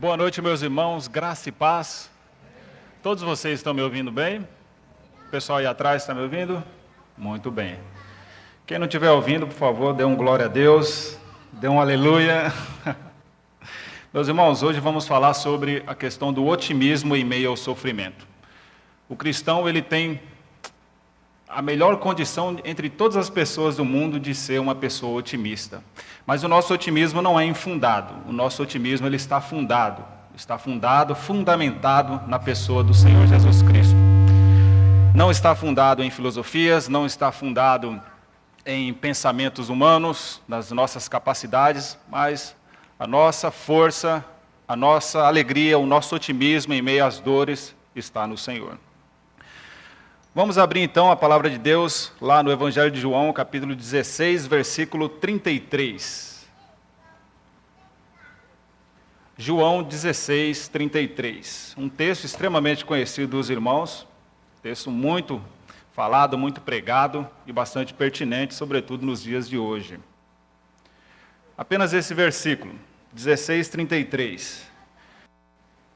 Boa noite, meus irmãos, graça e paz. Todos vocês estão me ouvindo bem? O pessoal aí atrás está me ouvindo? Muito bem. Quem não estiver ouvindo, por favor, dê um glória a Deus, dê um aleluia. Meus irmãos, hoje vamos falar sobre a questão do otimismo em meio ao sofrimento. O cristão, ele tem a melhor condição entre todas as pessoas do mundo de ser uma pessoa otimista. Mas o nosso otimismo não é infundado. O nosso otimismo ele está fundamentado na pessoa do Senhor Jesus Cristo. Não está fundado em filosofias, não está fundado em pensamentos humanos, nas nossas capacidades, mas a nossa força, a nossa alegria, o nosso otimismo em meio às dores está no Senhor. Vamos abrir então a palavra de Deus lá no Evangelho de João, capítulo 16, versículo 33. João 16, 33. Um texto extremamente conhecido dos irmãos, texto muito falado, muito pregado e bastante pertinente, sobretudo nos dias de hoje. Apenas esse versículo, 16, 33.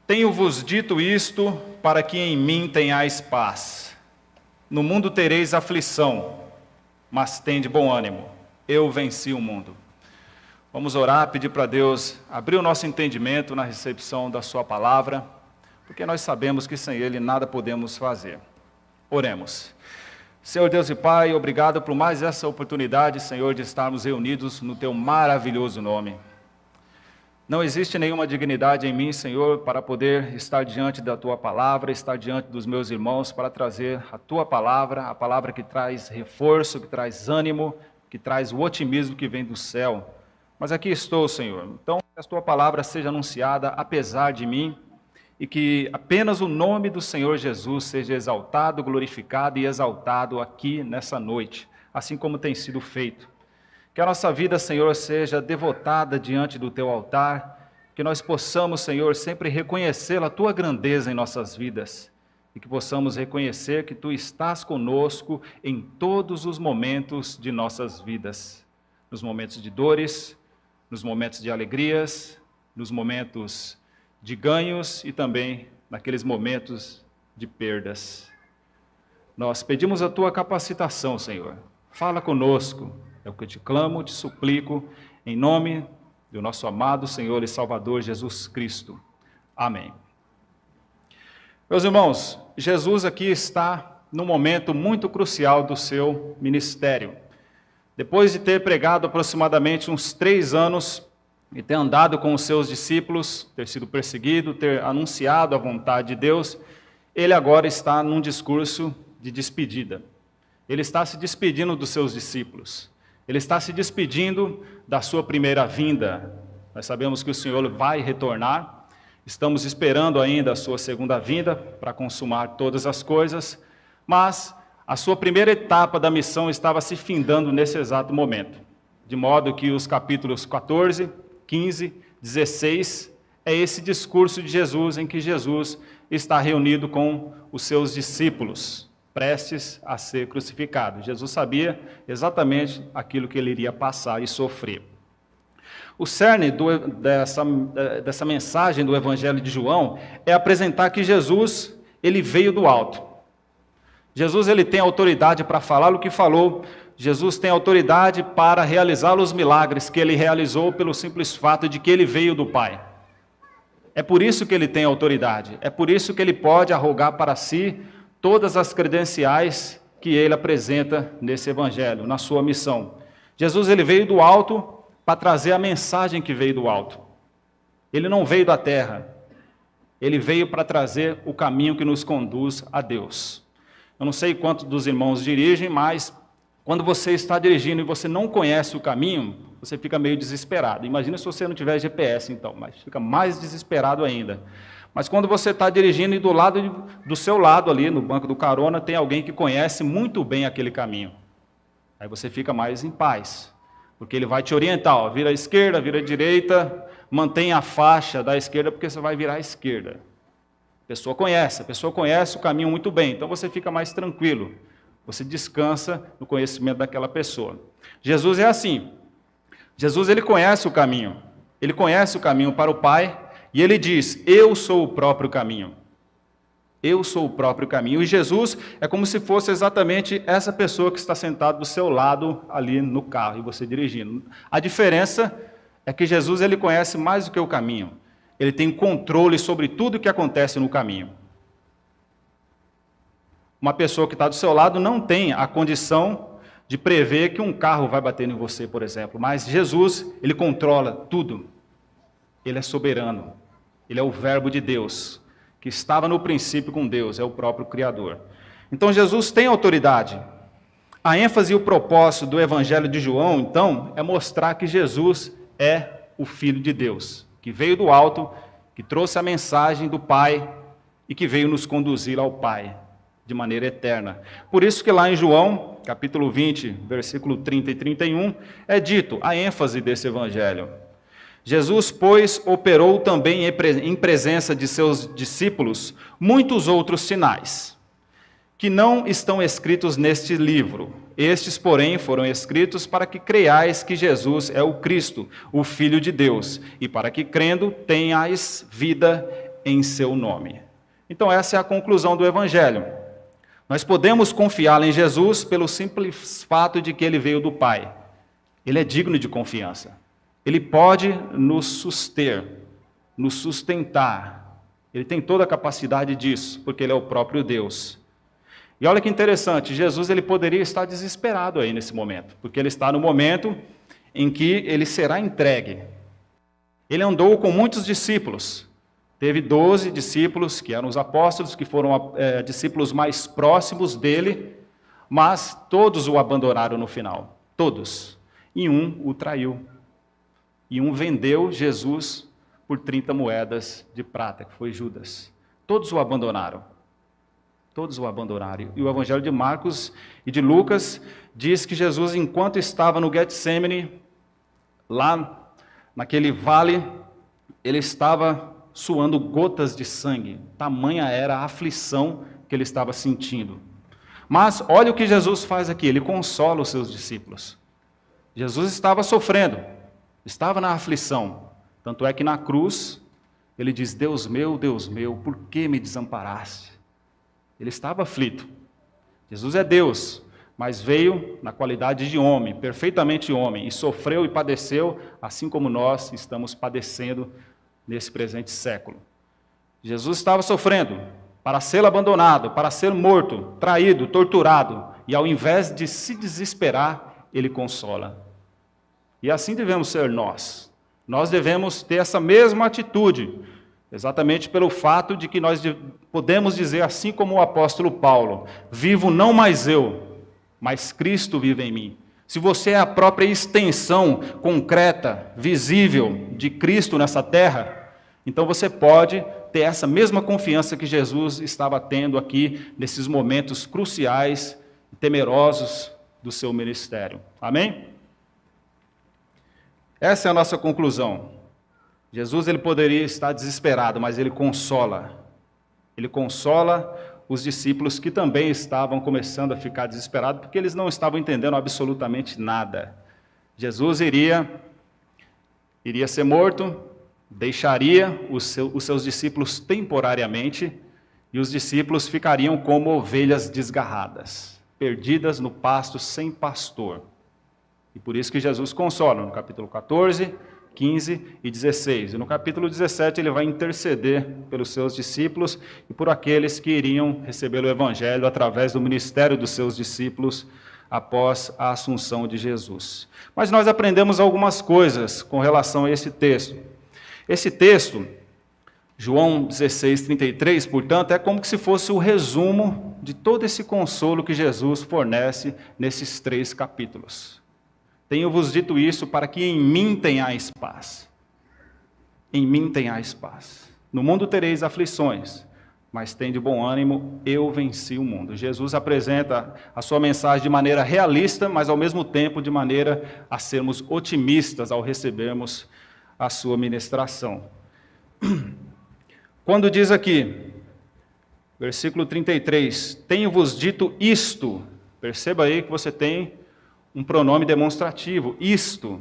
Tenho-vos dito isto para que em mim tenhais paz. No mundo tereis aflição, mas tende bom ânimo. Eu venci o mundo. Vamos orar, pedir para Deus abrir o nosso entendimento na recepção da sua palavra, porque nós sabemos que sem Ele nada podemos fazer. Oremos. Senhor Deus e Pai, obrigado por mais essa oportunidade, Senhor, de estarmos reunidos no Teu maravilhoso nome. Não existe nenhuma dignidade em mim, Senhor, para poder estar diante da Tua palavra, estar diante dos meus irmãos, para trazer a Tua palavra, a palavra que traz reforço, que traz ânimo, que traz o otimismo que vem do céu. Mas aqui estou, Senhor. Então, que a Tua palavra seja anunciada apesar de mim, e que apenas o nome do Senhor Jesus seja exaltado, glorificado e exaltado aqui nessa noite, assim como tem sido feito. Que a nossa vida, Senhor, seja devotada diante do Teu altar, que nós possamos, Senhor, sempre reconhecer a Tua grandeza em nossas vidas, e que possamos reconhecer que Tu estás conosco em todos os momentos de nossas vidas, nos momentos de dores, nos momentos de alegrias, nos momentos de ganhos e também naqueles momentos de perdas. Nós pedimos a Tua capacitação, Senhor. Fala conosco. É o que eu te clamo, te suplico, em nome do nosso amado Senhor e Salvador Jesus Cristo. Amém. Meus irmãos, Jesus aqui está num momento muito crucial do seu ministério. Depois de ter pregado aproximadamente uns 3 anos, e ter andado com os seus discípulos, ter sido perseguido, ter anunciado a vontade de Deus, ele agora está num discurso de despedida. Ele está se despedindo dos seus discípulos. Ele está se despedindo da sua primeira vinda. Nós sabemos que o Senhor vai retornar. Estamos esperando ainda a sua segunda vinda para consumar todas as coisas. Mas a sua primeira etapa da missão estava se findando nesse exato momento. De modo que os capítulos 14, 15, 16, é esse discurso de Jesus em que Jesus está reunido com os seus discípulos, prestes a ser crucificado. Jesus sabia exatamente aquilo que ele iria passar e sofrer. O cerne dessa mensagem do Evangelho de João é apresentar que Jesus, ele veio do alto. Jesus, ele tem autoridade para falar o que falou. Jesus tem autoridade para realizar os milagres que ele realizou pelo simples fato de que ele veio do Pai. É por isso que ele tem autoridade. É por isso que ele pode arrogar para si todas as credenciais que ele apresenta nesse evangelho, na sua missão. Jesus, ele veio do alto para trazer a mensagem que veio do alto. Ele não veio da terra. Ele veio para trazer o caminho que nos conduz a Deus. Eu não sei quantos dos irmãos dirigem, mas quando você está dirigindo e você não conhece o caminho, você fica meio desesperado. Imagina se você não tiver GPS, então, mas fica mais desesperado ainda. Mas quando você está dirigindo e do seu lado ali, no banco do carona, tem alguém que conhece muito bem aquele caminho. Aí você fica mais em paz, porque ele vai te orientar, ó, vira à esquerda, vira à direita, mantenha a faixa da esquerda, porque você vai virar à esquerda. A pessoa conhece o caminho muito bem, então você fica mais tranquilo. Você descansa no conhecimento daquela pessoa. Jesus é assim. Jesus, ele conhece o caminho. Ele conhece o caminho para o Pai E ele diz: eu sou o próprio caminho. Eu sou o próprio caminho. E Jesus é como se fosse exatamente essa pessoa que está sentada do seu lado ali no carro e você dirigindo. A diferença é que Jesus ele conhece mais do que o caminho. Ele tem controle sobre tudo o que acontece no caminho. Uma pessoa que está do seu lado não tem a condição de prever que um carro vai bater em você, por exemplo. Mas Jesus, ele controla tudo. Ele é soberano. Ele é o Verbo de Deus, que estava no princípio com Deus, é o próprio Criador. Então Jesus tem autoridade. A ênfase e o propósito do Evangelho de João, então, é mostrar que Jesus é o Filho de Deus, que veio do alto, que trouxe a mensagem do Pai e que veio nos conduzir ao Pai de maneira eterna. Por isso que lá em João, capítulo 20, versículo 30 e 31, é dito a ênfase desse Evangelho. Jesus, pois, operou também em presença de seus discípulos muitos outros sinais, que não estão escritos neste livro. Estes, porém, foram escritos para que creiais que Jesus é o Cristo, o Filho de Deus, e para que, crendo, tenhais vida em seu nome. Então, essa é a conclusão do Evangelho. Nós podemos confiar em Jesus pelo simples fato de que ele veio do Pai. Ele é digno de confiança. Ele pode nos sustentar. Ele tem toda a capacidade disso, porque ele é o próprio Deus. E olha que interessante, Jesus ele poderia estar desesperado aí nesse momento, porque ele está no momento em que ele será entregue. Ele andou com muitos discípulos. Teve 12 discípulos, que eram os apóstolos, que foram discípulos mais próximos dele, mas todos o abandonaram no final. Todos. E um o traiu. E um vendeu Jesus por 30 moedas de prata, que foi Judas. Todos o abandonaram. Todos o abandonaram. E o Evangelho de Marcos e de Lucas diz que Jesus, enquanto estava no Getsemane, lá naquele vale, ele estava suando gotas de sangue. Tamanha era a aflição que ele estava sentindo. Mas olha o que Jesus faz aqui, ele consola os seus discípulos. Jesus estava sofrendo, estava na aflição. Tanto é que na cruz, ele diz: Deus meu, por que me desamparaste? Ele estava aflito. Jesus é Deus, mas veio na qualidade de homem, perfeitamente homem, e sofreu e padeceu, assim como nós estamos padecendo nesse presente século. Jesus estava sofrendo para ser abandonado, para ser morto, traído, torturado, e ao invés de se desesperar, ele consola. E assim devemos ser nós. Nós devemos ter essa mesma atitude, exatamente pelo fato de que nós podemos dizer, assim como o apóstolo Paulo: vivo não mais eu, mas Cristo vive em mim. Se você é a própria extensão concreta, visível de Cristo nessa terra, então você pode ter essa mesma confiança que Jesus estava tendo aqui nesses momentos cruciais e temerosos do seu ministério. Amém? Essa é a nossa conclusão. Jesus ele poderia estar desesperado, mas ele consola. Ele consola os discípulos que também estavam começando a ficar desesperados, porque eles não estavam entendendo absolutamente nada. Jesus iria ser morto, deixaria os seus discípulos temporariamente, e os discípulos ficariam como ovelhas desgarradas, perdidas no pasto sem pastor. E por isso que Jesus consola, no capítulo 14, 15 e 16. E no capítulo 17 ele vai interceder pelos seus discípulos e por aqueles que iriam receber o Evangelho através do ministério dos seus discípulos após a assunção de Jesus. Mas nós aprendemos algumas coisas com relação a esse texto. Esse texto, João 16, 33, portanto, é como se fosse o resumo de todo esse consolo que Jesus fornece nesses 3 capítulos. Tenho-vos dito isso para que em mim tenhais paz. Em mim tenhais paz. No mundo tereis aflições, mas tende bom ânimo, eu venci o mundo. Jesus apresenta a sua mensagem de maneira realista, mas ao mesmo tempo de maneira a sermos otimistas ao recebermos a sua ministração. Quando diz aqui, versículo 33, tenho-vos dito isto, perceba aí que você tem um pronome demonstrativo, isto.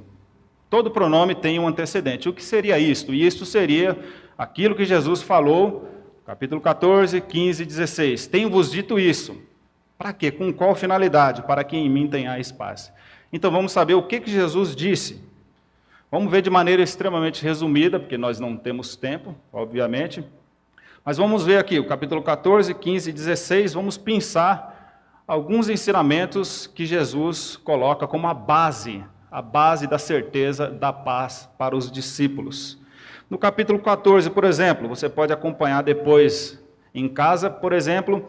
Todo pronome tem um antecedente. O que seria isto? Isto seria aquilo que Jesus falou, capítulo 14, 15 e 16. Tenho-vos dito isso. Para quê? Com qual finalidade? Para que em mim tenhais paz. Então vamos saber o que Jesus disse. Vamos ver de maneira extremamente resumida, porque nós não temos tempo, obviamente. Mas vamos ver aqui o capítulo 14, 15 e 16. Vamos pensar alguns ensinamentos que Jesus coloca como a base da certeza da paz para os discípulos. No capítulo 14, por exemplo, você pode acompanhar depois em casa, por exemplo,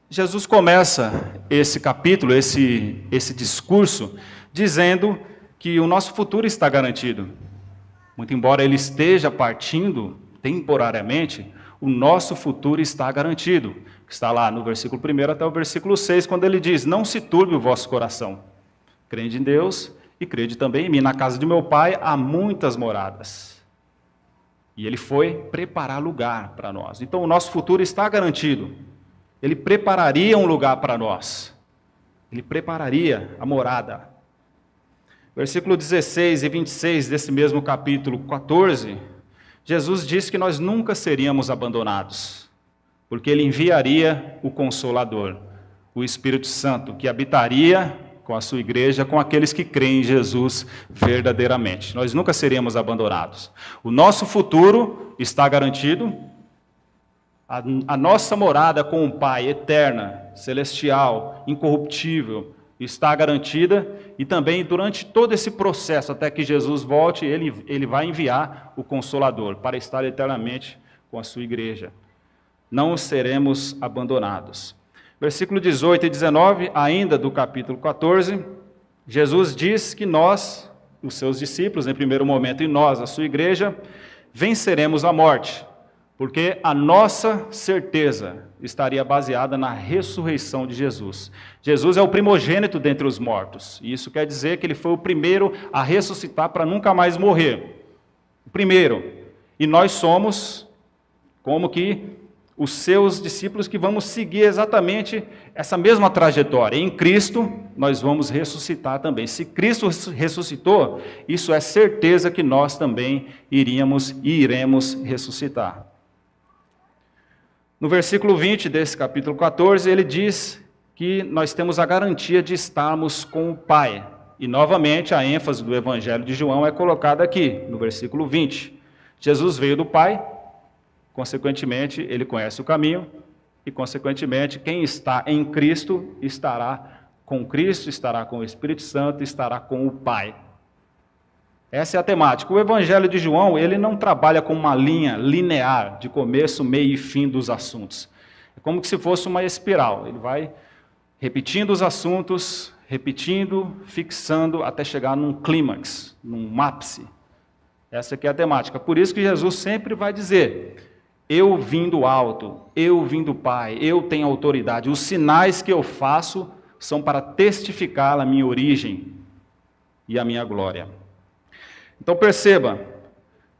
Jesus começa esse capítulo, esse discurso, dizendo que o nosso futuro está garantido. Muito embora ele esteja partindo temporariamente, o nosso futuro está garantido. Está lá no versículo 1 até o versículo 6, quando ele diz: não se turbe o vosso coração. Crede em Deus e crede também em mim. Na casa de meu pai há muitas moradas. E ele foi preparar lugar para nós. Então o nosso futuro está garantido. Ele prepararia um lugar para nós. Ele prepararia a morada. Versículo 16 e 26 desse mesmo capítulo 14, Jesus disse que nós nunca seríamos abandonados, porque ele enviaria o Consolador, o Espírito Santo, que habitaria com a sua igreja, com aqueles que creem em Jesus verdadeiramente. Nós nunca seríamos abandonados. O nosso futuro está garantido. A nossa morada com o Pai, eterna, celestial, incorruptível, está garantida. E também, durante todo esse processo, até que Jesus volte, ele vai enviar o Consolador para estar eternamente com a sua igreja. Não seremos abandonados. Versículo 18 e 19, ainda do capítulo 14, Jesus diz que nós, os seus discípulos, em primeiro momento, e nós, a sua igreja, venceremos a morte, porque a nossa certeza estaria baseada na ressurreição de Jesus. Jesus é o primogênito dentre os mortos, e isso quer dizer que ele foi o primeiro a ressuscitar para nunca mais morrer. O primeiro. E nós somos como que os seus discípulos que vamos seguir exatamente essa mesma trajetória. Em Cristo, nós vamos ressuscitar também. Se Cristo ressuscitou, isso é certeza que nós também iríamos e iremos ressuscitar. No versículo 20 desse capítulo 14, ele diz que nós temos a garantia de estarmos com o Pai. E, novamente, a ênfase do Evangelho de João é colocada aqui, no versículo 20. Jesus veio do Pai, consequentemente, ele conhece o caminho, e, consequentemente, quem está em Cristo, estará com o Espírito Santo, estará com o Pai. Essa é a temática. O Evangelho de João, ele não trabalha com uma linha linear, de começo, meio e fim dos assuntos. É como se fosse uma espiral. Ele vai repetindo os assuntos, repetindo, fixando, até chegar num clímax, num ápice. Essa aqui é a temática. Por isso que Jesus sempre vai dizer: eu vim do alto, eu vim do Pai, eu tenho autoridade. Os sinais que eu faço são para testificar a minha origem e a minha glória. Então perceba,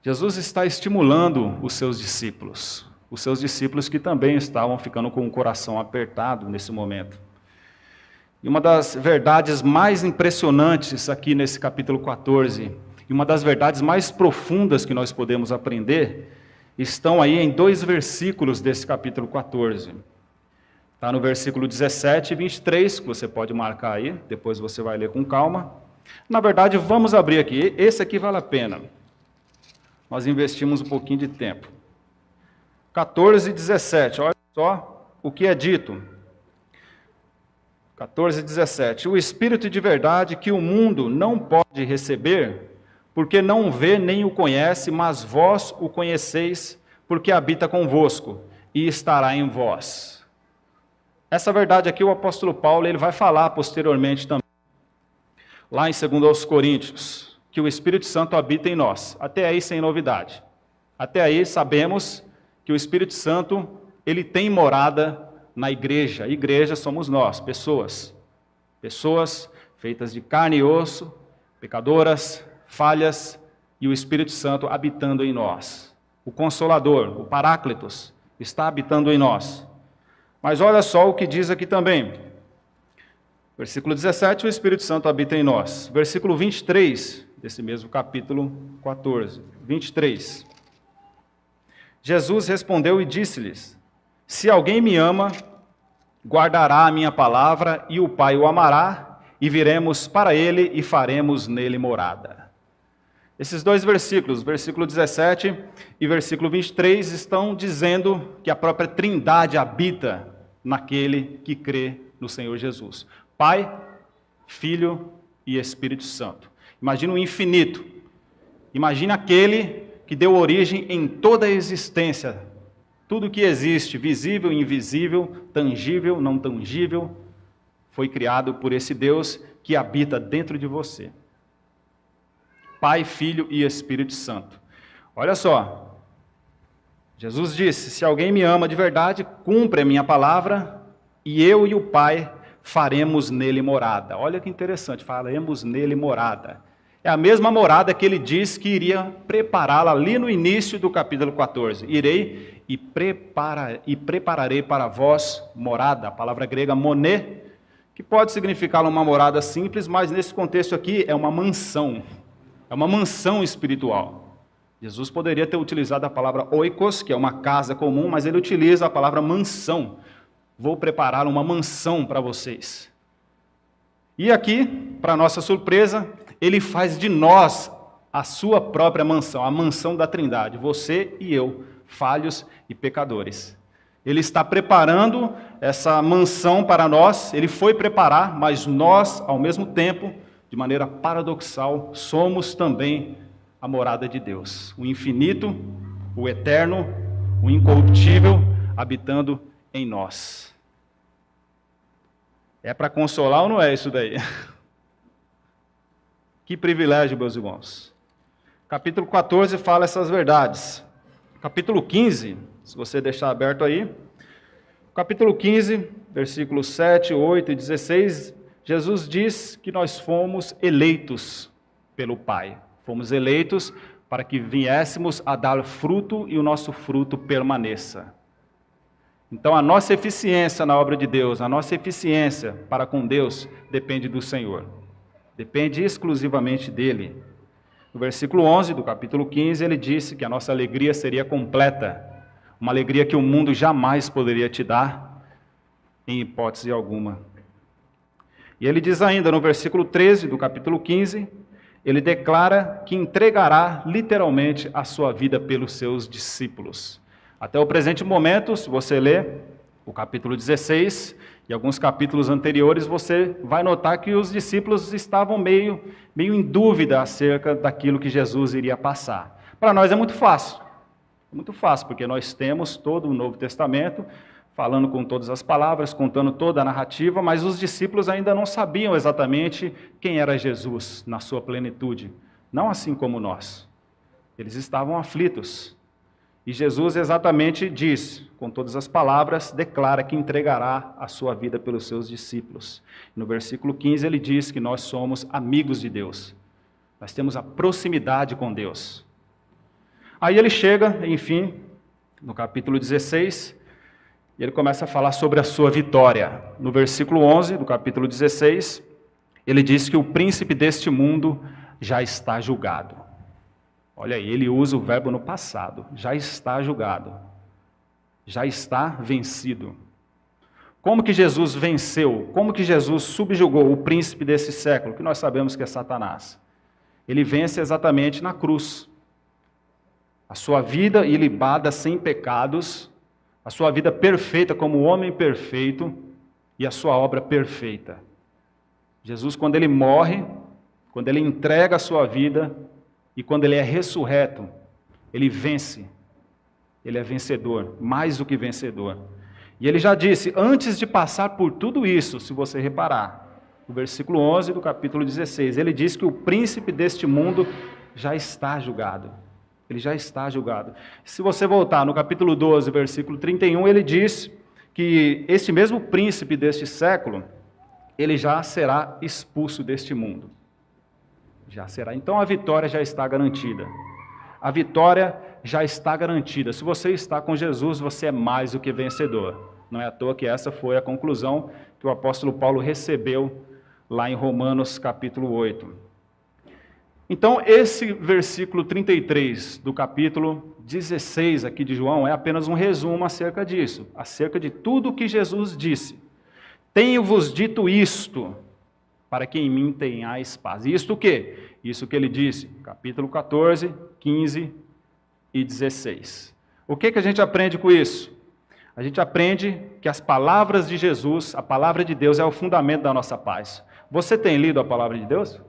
Jesus está estimulando os seus discípulos que também estavam ficando com o coração apertado nesse momento. E uma das verdades mais impressionantes aqui nesse capítulo 14, e uma das verdades mais profundas que nós podemos aprender, estão aí em 2 versículos desse capítulo 14. Está no versículo 17 e 23, que você pode marcar aí, depois você vai ler com calma. Na verdade, vamos abrir aqui. Esse aqui vale a pena. Nós investimos um pouquinho de tempo. 14 e 17, olha só o que é dito. 14 e 17. O Espírito de verdade que o mundo não pode receber, porque não vê nem o conhece, mas vós o conheceis, porque habita convosco e estará em vós. Essa verdade aqui o apóstolo Paulo ele vai falar posteriormente também. Lá em 2 Coríntios, que o Espírito Santo habita em nós. Até aí sem novidade. Até aí sabemos que o Espírito Santo, ele tem morada na igreja. A igreja somos nós, pessoas. Pessoas feitas de carne e osso, pecadoras, falhas, e o Espírito Santo habitando em nós. O Consolador, o Paráclitos, está habitando em nós. Mas olha só o que diz aqui também. Versículo 17, o Espírito Santo habita em nós. Versículo 23, desse mesmo capítulo 14. 23. Jesus respondeu e disse-lhes: se alguém me ama, guardará a minha palavra, e o Pai o amará, e viremos para ele e faremos nele morada. Esses dois versículos, versículo 17 e versículo 23, estão dizendo que a própria Trindade habita naquele que crê no Senhor Jesus. Pai, Filho e Espírito Santo. Imagina o infinito. Imagina aquele que deu origem em toda a existência. Tudo que existe, visível e invisível, tangível, não tangível, foi criado por esse Deus que habita dentro de você. Pai, Filho e Espírito Santo. Olha só, Jesus disse: se alguém me ama de verdade, cumpre a minha palavra, e eu e o Pai faremos nele morada. Olha que interessante, faremos nele morada. É a mesma morada que ele disse que iria prepará-la ali no início do capítulo 14. Irei e prepararei para vós morada. A palavra grega moné, que pode significar uma morada simples, mas nesse contexto aqui é uma mansão. É uma mansão espiritual. Jesus poderia ter utilizado a palavra oikos, que é uma casa comum, mas ele utiliza a palavra mansão. Vou preparar uma mansão para vocês. E aqui, para nossa surpresa, ele faz de nós a sua própria mansão, a mansão da Trindade, você e eu, falhos e pecadores. Ele está preparando essa mansão para nós, ele foi preparar, mas nós, ao mesmo tempo, de maneira paradoxal, somos também a morada de Deus. O infinito, o eterno, o incorruptível, habitando em nós. É para consolar ou não é isso daí? Que privilégio, meus irmãos. Capítulo 14 fala essas verdades. Capítulo 15, se você deixar aberto aí. Capítulo 15, versículos 7, 8 e 16, Jesus diz que nós fomos eleitos pelo Pai. Fomos eleitos para que viéssemos a dar fruto e o nosso fruto permaneça. Então a nossa eficiência na obra de Deus, a nossa eficiência para com Deus depende do Senhor. Depende exclusivamente dele. No versículo 11 do capítulo 15, ele disse que a nossa alegria seria completa. Uma alegria que o mundo jamais poderia te dar, em hipótese alguma. E ele diz ainda no versículo 13 do capítulo 15, ele declara que entregará literalmente a sua vida pelos seus discípulos. Até o presente momento, se você ler o capítulo 16 e alguns capítulos anteriores, você vai notar que os discípulos estavam meio em dúvida acerca daquilo que Jesus iria passar. Para nós é muito fácil, porque nós temos todo o Novo Testamento, falando com todas as palavras, contando toda a narrativa, mas os discípulos ainda não sabiam exatamente quem era Jesus na sua plenitude, não assim como nós. Eles estavam aflitos. E Jesus exatamente diz, com todas as palavras, declara que entregará a sua vida pelos seus discípulos. No versículo 15 ele diz que nós somos amigos de Deus. Nós temos a proximidade com Deus. Aí ele chega, enfim, no capítulo 16, e ele começa a falar sobre a sua vitória. No versículo 11 do capítulo 16, ele diz que o príncipe deste mundo já está julgado. Olha aí, ele usa o verbo no passado, já está julgado, já está vencido. Como que Jesus venceu? Como que Jesus subjugou o príncipe desse século, que nós sabemos que é Satanás? Ele vence exatamente na cruz. A sua vida ilibada sem pecados, a sua vida perfeita como homem perfeito e a sua obra perfeita. Jesus, quando ele morre, quando ele entrega a sua vida e quando ele é ressurreto, ele vence. Ele é vencedor, mais do que vencedor. E ele já disse, antes de passar por tudo isso, se você reparar, no versículo 11 do capítulo 16, ele diz que o príncipe deste mundo já está julgado. Ele já está julgado. Se você voltar no capítulo 12, versículo 31, ele diz que este mesmo príncipe deste século, ele já será expulso deste mundo. Já será. Então a vitória já está garantida. A vitória já está garantida. Se você está com Jesus, você é mais do que vencedor. Não é à toa que essa foi a conclusão que o apóstolo Paulo recebeu lá em Romanos capítulo 8. Então, esse versículo 33 do capítulo 16 aqui de João é apenas um resumo acerca disso, acerca de tudo o que Jesus disse. Tenho-vos dito isto, para que em mim tenhais paz. Isto o quê? Isso que ele disse, capítulo 14, 15 e 16. O que a gente aprende com isso? A gente aprende que as palavras de Jesus, a palavra de Deus é o fundamento da nossa paz. Você tem lido a palavra de Deus?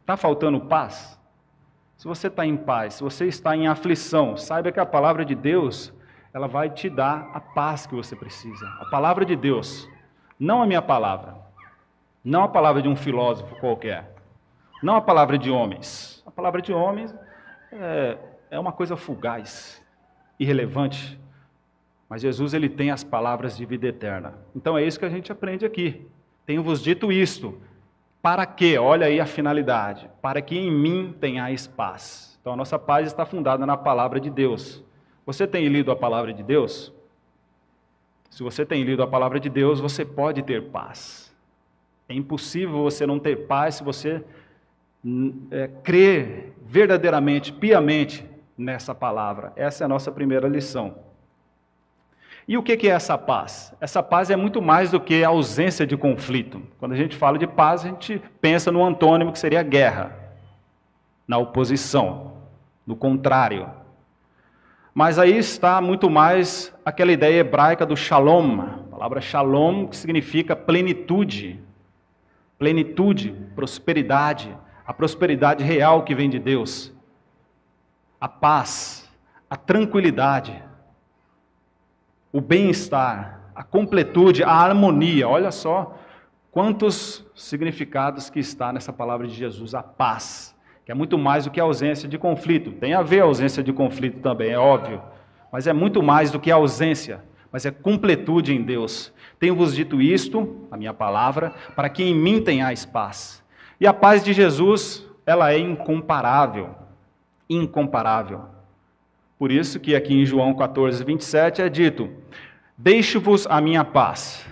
Está faltando paz? Se você está em paz, se você está em aflição, saiba que a palavra de Deus, ela vai te dar a paz que você precisa. A palavra de Deus, não a minha palavra, não a palavra de um filósofo qualquer, não a palavra de homens. A palavra de homens é uma coisa fugaz, irrelevante, mas Jesus, ele tem as palavras de vida eterna. Então é isso que a gente aprende aqui. Tenho-vos dito isto, para quê? Olha aí a finalidade, para que em mim tenhais paz. Então a nossa paz está fundada na palavra de Deus. Você tem lido a palavra de Deus? Se você tem lido a palavra de Deus, você pode ter paz. É impossível você não ter paz se você crer verdadeiramente, piamente nessa palavra. Essa é a nossa primeira lição. E o que é essa paz? Essa paz é muito mais do que a ausência de conflito. Quando a gente fala de paz, a gente pensa no antônimo que seria guerra, na oposição, no contrário. Mas aí está muito mais aquela ideia hebraica do shalom, a palavra shalom, que significa plenitude. Plenitude, prosperidade, a prosperidade real que vem de Deus. A paz, a tranquilidade, o bem-estar, a completude, a harmonia. Olha só quantos significados que está nessa palavra de Jesus, a paz, que é muito mais do que a ausência de conflito. Tem a ver a ausência de conflito também, é óbvio, mas é muito mais do que a ausência, mas é completude em Deus. Tenho-vos dito isto, a minha palavra, para que em mim tenhais paz. E a paz de Jesus, ela é incomparável, incomparável. Por isso que aqui em João 14, 27 é dito: deixo-vos a minha paz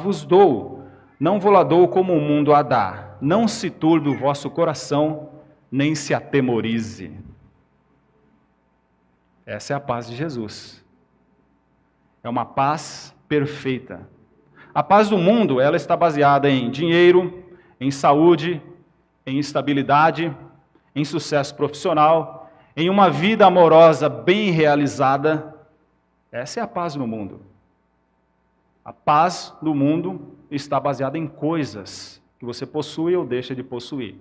vos dou, não vou-la dou como o mundo a dá, não se turbe o vosso coração, nem se atemorize. Essa é a paz de Jesus. É uma paz perfeita. A paz do mundo, ela está baseada em dinheiro, em saúde, em estabilidade, em sucesso profissional, em uma vida amorosa bem realizada. Essa é a paz no mundo. A paz do mundo está baseada em coisas que você possui ou deixa de possuir.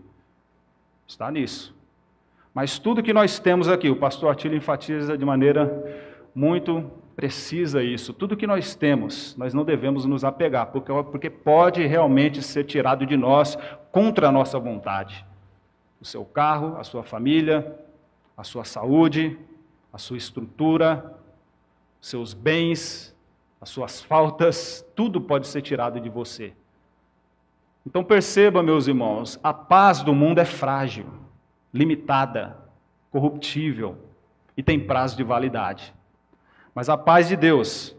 Está nisso. Mas tudo que nós temos aqui, o pastor Atílio enfatiza de maneira muito precisa isso. Tudo que nós temos, nós não devemos nos apegar, porque pode realmente ser tirado de nós contra a nossa vontade. O seu carro, a sua família, a sua saúde, a sua estrutura, seus bens, as suas faltas, tudo pode ser tirado de você. Então perceba, meus irmãos, a paz do mundo é frágil, limitada, corruptível e tem prazo de validade. Mas a paz de Deus,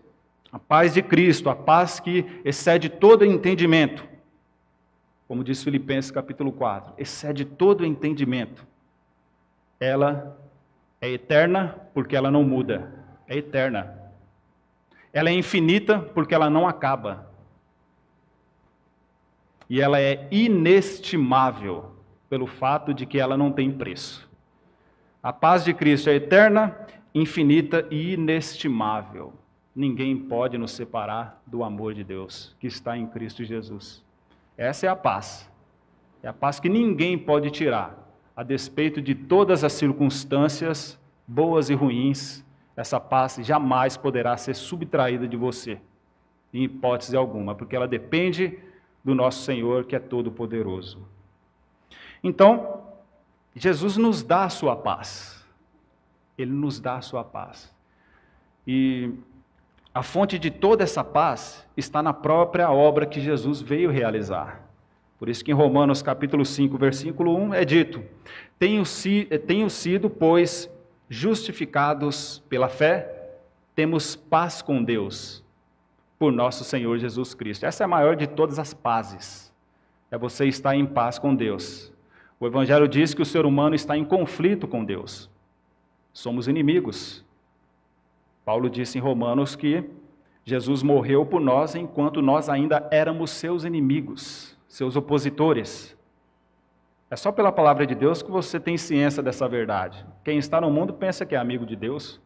a paz de Cristo, a paz que excede todo entendimento, como diz Filipenses capítulo 4, excede todo entendimento. Ela é eterna porque ela não muda, é eterna. Ela é infinita porque ela não acaba. E ela é inestimável pelo fato de que ela não tem preço. A paz de Cristo é eterna, infinita e inestimável. Ninguém pode nos separar do amor de Deus que está em Cristo Jesus. Essa é a paz. É a paz que ninguém pode tirar. A despeito de todas as circunstâncias, boas e ruins, essa paz jamais poderá ser subtraída de você, em hipótese alguma, porque ela depende do nosso Senhor, que é todo-poderoso. Então, Jesus nos dá a sua paz. Ele nos dá a sua paz. E a fonte de toda essa paz está na própria obra que Jesus veio realizar. Por isso que em Romanos capítulo 5, versículo 1 é dito: tenho sido, pois, justificados pela fé, temos paz com Deus, por nosso Senhor Jesus Cristo. Essa é a maior de todas as pazes. É você estar em paz com Deus. O Evangelho diz que o ser humano está em conflito com Deus. Somos inimigos. Paulo disse em Romanos que Jesus morreu por nós enquanto nós ainda éramos seus inimigos, seus opositores. É só pela palavra de Deus que você tem ciência dessa verdade. Quem está no mundo pensa que é amigo de Deus,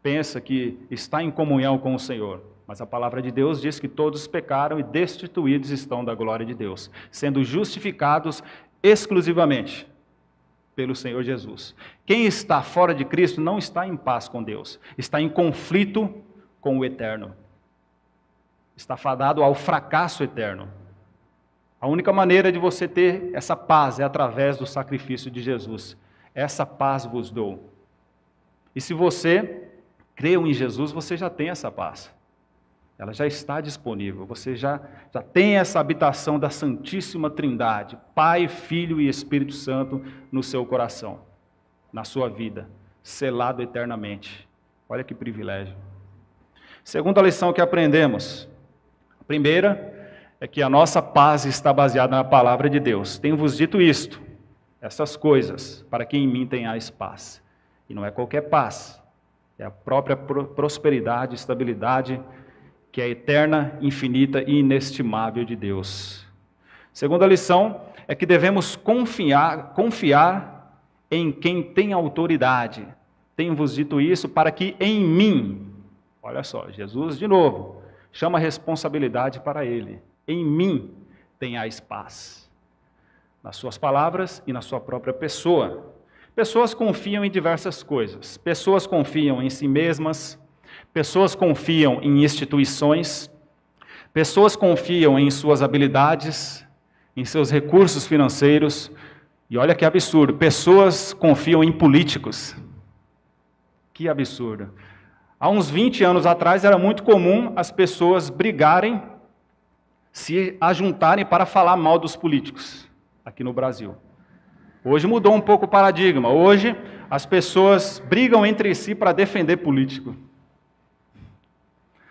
pensa que está em comunhão com o Senhor. Mas a palavra de Deus diz que todos pecaram e destituídos estão da glória de Deus, sendo justificados exclusivamente pelo Senhor Jesus. Quem está fora de Cristo não está em paz com Deus, está em conflito com o eterno. Está fadado ao fracasso eterno. A única maneira de você ter essa paz é através do sacrifício de Jesus. Essa paz vos dou. E se você creu em Jesus, você já tem essa paz. Ela já está disponível. Você já tem essa habitação da Santíssima Trindade, Pai, Filho e Espírito Santo no seu coração, na sua vida, selado eternamente. Olha que privilégio. Segunda lição que aprendemos. A primeira é que a nossa paz está baseada na palavra de Deus. Tenho-vos dito isto, essas coisas, para que em mim tenhais paz. E não é qualquer paz, é a própria prosperidade, estabilidade, que é eterna, infinita e inestimável de Deus. Segunda lição é que devemos confiar em quem tem autoridade. Tenho-vos dito isso para que em mim, olha só, Jesus de novo, chama a responsabilidade para ele. Em mim tenhais paz. Nas suas palavras e na sua própria pessoa. Pessoas confiam em diversas coisas. Pessoas confiam em si mesmas. Pessoas confiam em instituições. Pessoas confiam em suas habilidades, em seus recursos financeiros. E olha que absurdo, pessoas confiam em políticos. Que absurdo. Há uns 20 anos atrás era muito comum as pessoas brigarem, se ajuntarem para falar mal dos políticos aqui no Brasil. Hoje mudou um pouco o paradigma. Hoje as pessoas brigam entre si para defender político.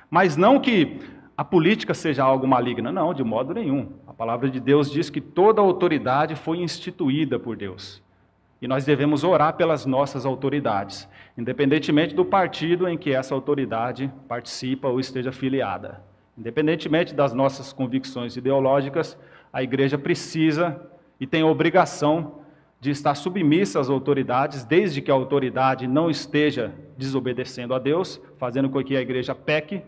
Mas não que a política seja algo maligno, não, de modo nenhum. A palavra de Deus diz que toda autoridade foi instituída por Deus. E nós devemos orar pelas nossas autoridades, independentemente do partido em que essa autoridade participa ou esteja filiada. Independentemente das nossas convicções ideológicas, a igreja precisa e tem a obrigação de estar submissa às autoridades, desde que a autoridade não esteja desobedecendo a Deus, fazendo com que a igreja peque.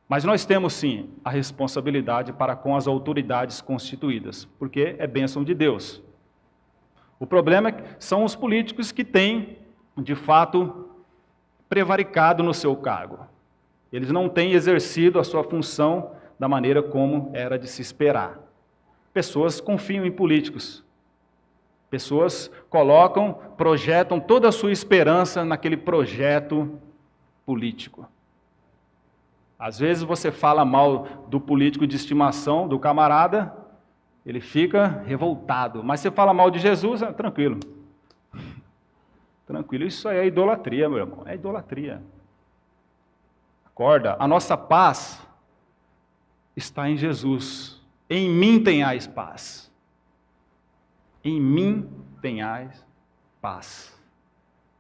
Mas nós temos sim a responsabilidade para com as autoridades constituídas, porque é bênção de Deus. O problema são os políticos que têm, de fato, prevaricado no seu cargo. Eles não têm exercido a sua função da maneira como era de se esperar. Pessoas confiam em políticos. Pessoas projetam toda a sua esperança naquele projeto político. Às vezes você fala mal do político de estimação, do camarada, ele fica revoltado. Mas você fala mal de Jesus, tranquilo. Tranquilo, isso aí é idolatria, meu irmão, é idolatria. Acorda, a nossa paz está em Jesus. Em mim tenhais paz. Em mim tenhais paz.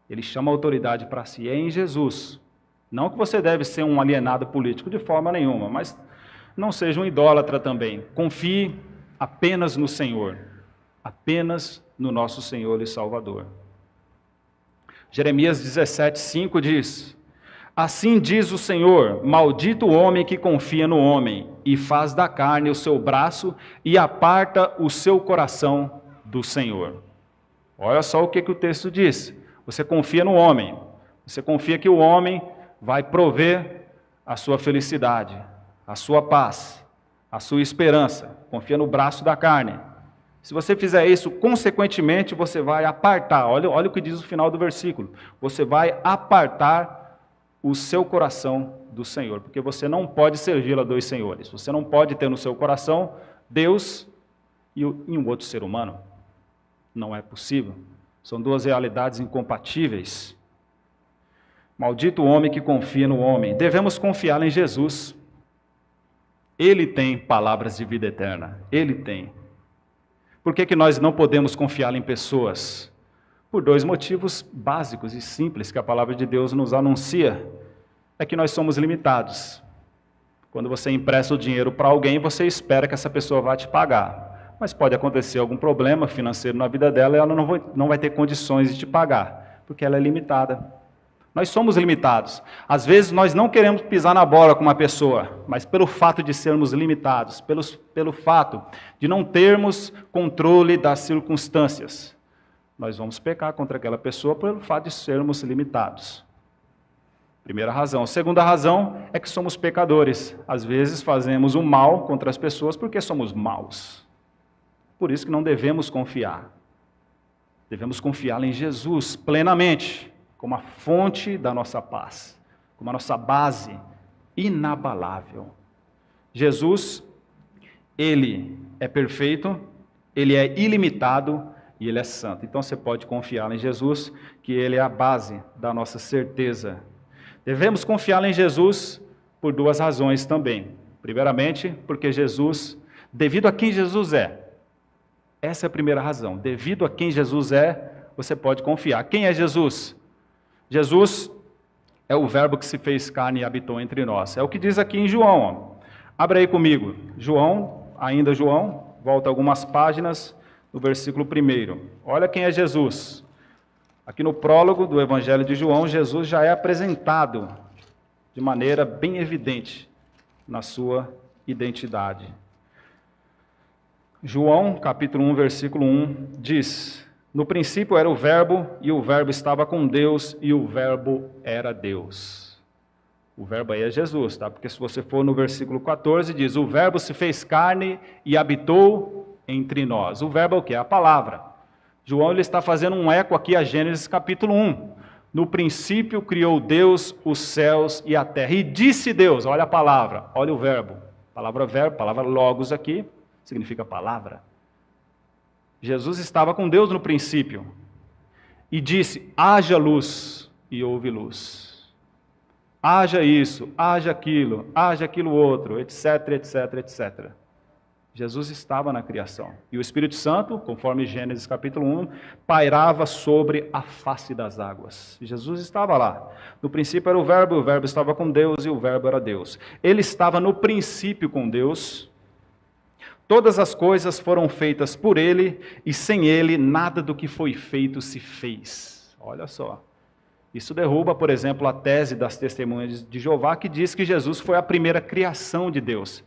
Ele chama a autoridade para si, é em Jesus. Não que você deve ser um alienado político de forma nenhuma, mas não seja um idólatra também. Confie apenas no Senhor, apenas no nosso Senhor e Salvador. Jeremias 17:5 diz: assim diz o Senhor, maldito o homem que confia no homem, e faz da carne o seu braço, e aparta o seu coração do Senhor. Olha só o que o texto diz. Você confia no homem, você confia que o homem vai prover a sua felicidade, a sua paz, a sua esperança. Confia no braço da carne. Se você fizer isso, consequentemente, você vai apartar. Olha o que diz o final do versículo. Você vai apartar o seu coração do Senhor, porque você não pode servir a dois senhores. Você não pode ter no seu coração Deus e um outro ser humano. Não é possível. São duas realidades incompatíveis. Maldito o homem que confia no homem. Devemos confiar em Jesus. Ele tem palavras de vida eterna. Ele tem. Por que nós não podemos confiar em pessoas? Por dois motivos básicos e simples que a palavra de Deus nos anuncia. É que nós somos limitados. Quando você empresta o dinheiro para alguém, você espera que essa pessoa vá te pagar. Mas pode acontecer algum problema financeiro na vida dela e ela não vai ter condições de te pagar, porque ela é limitada. Nós somos limitados. Às vezes nós não queremos pisar na bola com uma pessoa, mas pelo fato de sermos limitados, pelo fato de não termos controle das circunstâncias, nós vamos pecar contra aquela pessoa pelo fato de sermos limitados. Primeira razão. Segunda razão é que somos pecadores. Às vezes fazemos o mal contra as pessoas porque somos maus. Por isso que não devemos confiar. Devemos confiar em Jesus plenamente, como a fonte da nossa paz, como a nossa base inabalável. Jesus, Ele é perfeito, Ele é ilimitado e Ele é santo. Então você pode confiar em Jesus, que Ele é a base da nossa certeza. Devemos confiar em Jesus por duas razões também. Primeiramente, porque Jesus, devido a quem Jesus é, essa é a primeira razão. Devido a quem Jesus é, você pode confiar. Quem é Jesus? Jesus é o verbo que se fez carne e habitou entre nós. É o que diz aqui em João. Abre aí comigo. Ainda João, volta algumas páginas no versículo 1. Olha quem é Jesus. Aqui no prólogo do Evangelho de João, Jesus já é apresentado de maneira bem evidente na sua identidade. João, capítulo 1, versículo 1, diz: no princípio era o Verbo, e o Verbo estava com Deus, e o Verbo era Deus. O Verbo aí é Jesus, tá? Porque se você for no versículo 14, diz: o Verbo se fez carne e habitou entre nós. O Verbo é o quê? A palavra. João ele está fazendo um eco aqui a Gênesis capítulo 1. No princípio criou Deus os céus e a terra. E disse Deus, olha a palavra, olha o verbo. Palavra verbo, palavra logos aqui, significa palavra. Jesus estava com Deus no princípio. E disse, haja luz, e houve luz. Haja isso, haja aquilo outro, etc, etc, etc. Jesus estava na criação. E o Espírito Santo, conforme Gênesis capítulo 1, pairava sobre a face das águas. Jesus estava lá. No princípio era o Verbo estava com Deus e o Verbo era Deus. Ele estava no princípio com Deus. Todas as coisas foram feitas por Ele e sem Ele nada do que foi feito se fez. Olha só. Isso derruba, por exemplo, a tese das testemunhas de Jeová que diz que Jesus foi a primeira criação de Deus.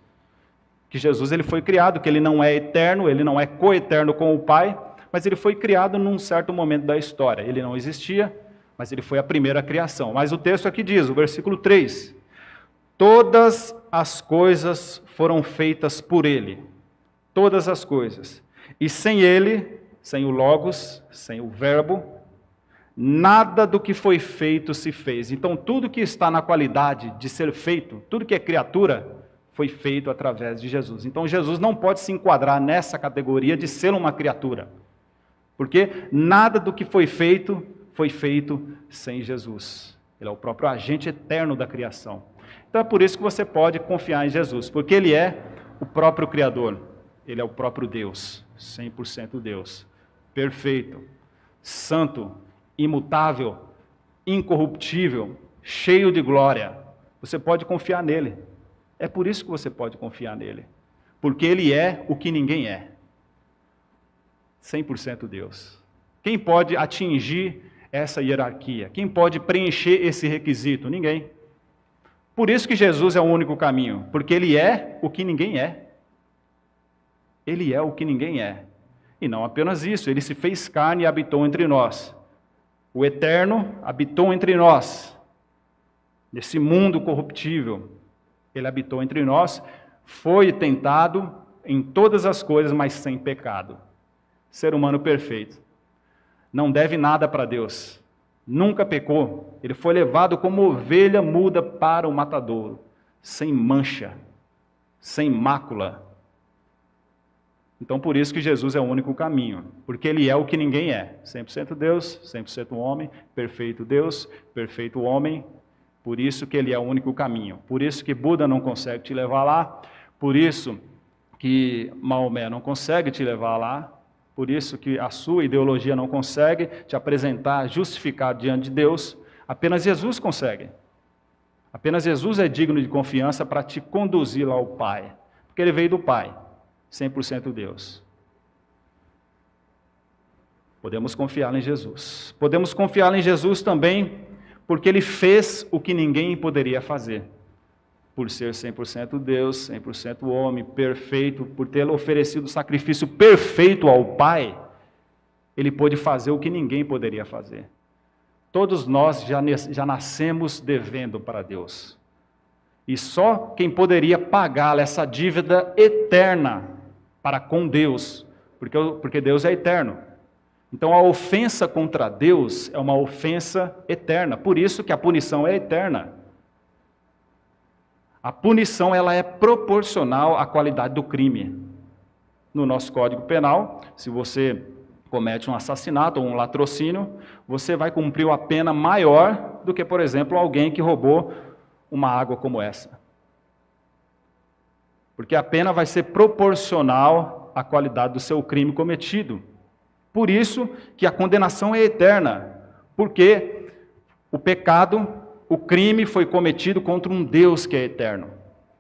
Que Jesus ele foi criado, que ele não é eterno, ele não é coeterno com o Pai, mas ele foi criado num certo momento da história. Ele não existia, mas ele foi a primeira criação. Mas o texto aqui diz, o versículo 3, todas as coisas foram feitas por ele, todas as coisas. E sem ele, sem o Logos, sem o Verbo, nada do que foi feito se fez. Então tudo que está na qualidade de ser feito, tudo que é criatura, foi feito através de Jesus. Então Jesus não pode se enquadrar nessa categoria de ser uma criatura, porque nada do que foi feito sem Jesus. Ele é o próprio agente eterno da criação. Então é por isso que você pode confiar em Jesus, porque Ele é o próprio Criador, Ele é o próprio Deus, 100% Deus, perfeito, santo, imutável, incorruptível, cheio de glória. Você pode confiar nele. É por isso que você pode confiar nele. Porque ele é o que ninguém é. 100% Deus. Quem pode atingir essa hierarquia? Quem pode preencher esse requisito? Ninguém. Por isso que Jesus é o único caminho. Porque ele é o que ninguém é. Ele é o que ninguém é. E não apenas isso, ele se fez carne e habitou entre nós. O Eterno habitou entre nós. Nesse mundo corruptível. Ele habitou entre nós, foi tentado em todas as coisas, mas sem pecado. Ser humano perfeito. Não deve nada para Deus. Nunca pecou. Ele foi levado como ovelha muda para o matadouro. Sem mancha. Sem mácula. Então, por isso que Jesus é o único caminho, porque ele é o que ninguém é, 100% Deus, 100% homem, perfeito Deus, perfeito homem, por isso que ele é o único caminho, por isso que Buda não consegue te levar lá, por isso que Maomé não consegue te levar lá, por isso que a sua ideologia não consegue te apresentar, justificar diante de Deus, apenas Jesus consegue. Apenas Jesus é digno de confiança para te conduzir lá ao Pai, porque ele veio do Pai, 100% Deus. Podemos confiar em Jesus. Podemos confiar em Jesus também, porque ele fez o que ninguém poderia fazer. Por ser 100% Deus, 100% homem, perfeito, por ter oferecido o sacrifício perfeito ao Pai, ele pôde fazer o que ninguém poderia fazer. Todos nós já nascemos devendo para Deus. E só quem poderia pagar essa dívida eterna para com Deus, porque Deus é eterno. Então a ofensa contra Deus é uma ofensa eterna, por isso que a punição é eterna. A punição ela é proporcional à qualidade do crime. No nosso Código Penal, se você comete um assassinato ou um latrocínio, você vai cumprir uma pena maior do que, por exemplo, alguém que roubou uma água como essa. Porque a pena vai ser proporcional à qualidade do seu crime cometido. Por isso que a condenação é eterna, porque o pecado, o crime foi cometido contra um Deus que é eterno.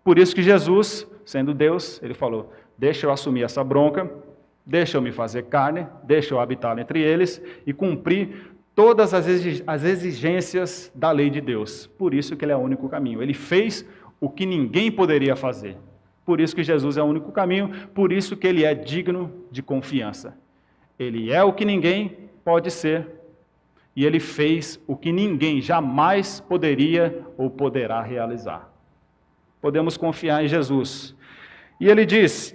Por isso que Jesus, sendo Deus, ele falou, deixa eu assumir essa bronca, deixa eu me fazer carne, deixa eu habitar entre eles e cumprir todas as exigências da lei de Deus. Por isso que ele é o único caminho. Ele fez o que ninguém poderia fazer. Por isso que Jesus é o único caminho, por isso que ele é digno de confiança. Ele é o que ninguém pode ser, e ele fez o que ninguém jamais poderia ou poderá realizar. Podemos confiar em Jesus. E ele diz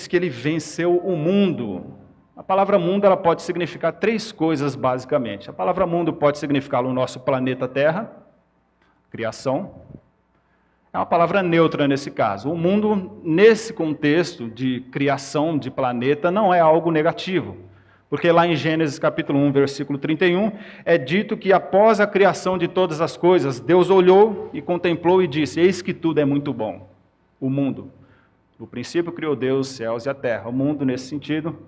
que ele venceu o mundo. A palavra mundo ela pode significar três coisas basicamente. A palavra mundo pode significar o nosso planeta Terra, criação. É uma palavra neutra nesse caso. O mundo, nesse contexto de criação de planeta, não é algo negativo. Porque lá em Gênesis capítulo 1, versículo 31, é dito que após a criação de todas as coisas, Deus olhou e contemplou e disse, eis que tudo é muito bom. O mundo. No princípio criou Deus os céus e a terra. O mundo, nesse sentido,